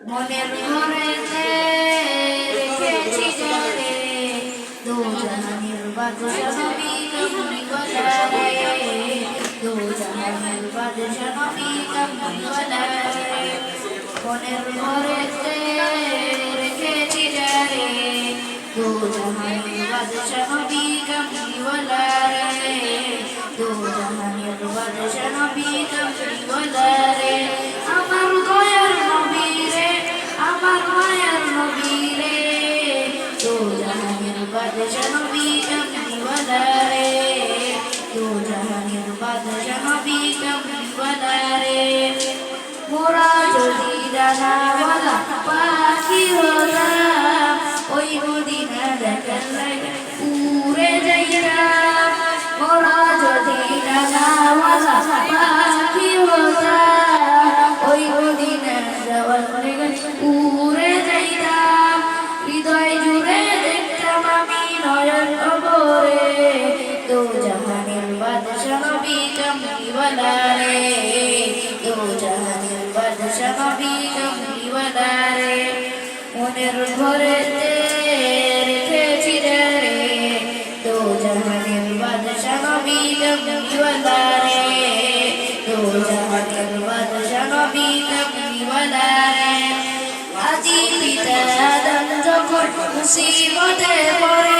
মনের ঘরেতে রেখেছি যারে দো জাহানের বাদশা নবী কামলিওয়ালা রে দো জাহানের বাদশা নবী কামলিওয়ালা রে মনের ঘরেতে রেখেছি যারে দো জাহানের বাদশা নবী কামলিওয়ালা রে দো জাহানের বাদশা নবী কামলিওয়ালা রে আমার দয়ার নবী রে আমার মায়ার নবী রে দো জাহানের বাদশা নবী কামলিওয়ালা রে দো জাহানের বাদশা নবী কামলিওয়ালা রে মোরা যদি ডানাওয়ালা পাখি হতাম ওই মদিনা দেখার লাগে উড়ে যাইতাম মোরা যদি ডানাওয়ালা পাখি হতাম ওই মদিনা যাওয়ার লাগে উড়ে যাইতাম হৃদয় জুড়ে দেখতাম আমি নয়ন ভরে দো জাহানের বাদশা নবী কামলিওয়ালা রে দো জাহানের বাদশা নবী কামলিওয়ালা রে মনের ঘরেতে রেখেছি রে দো জাহানের বাদশা নবী কামলিওয়ালা রে দো জাহানের বাদশা নবী কামলিওয়ালা রে আজি পিতা আদম যখন মুসিবতে পড়ে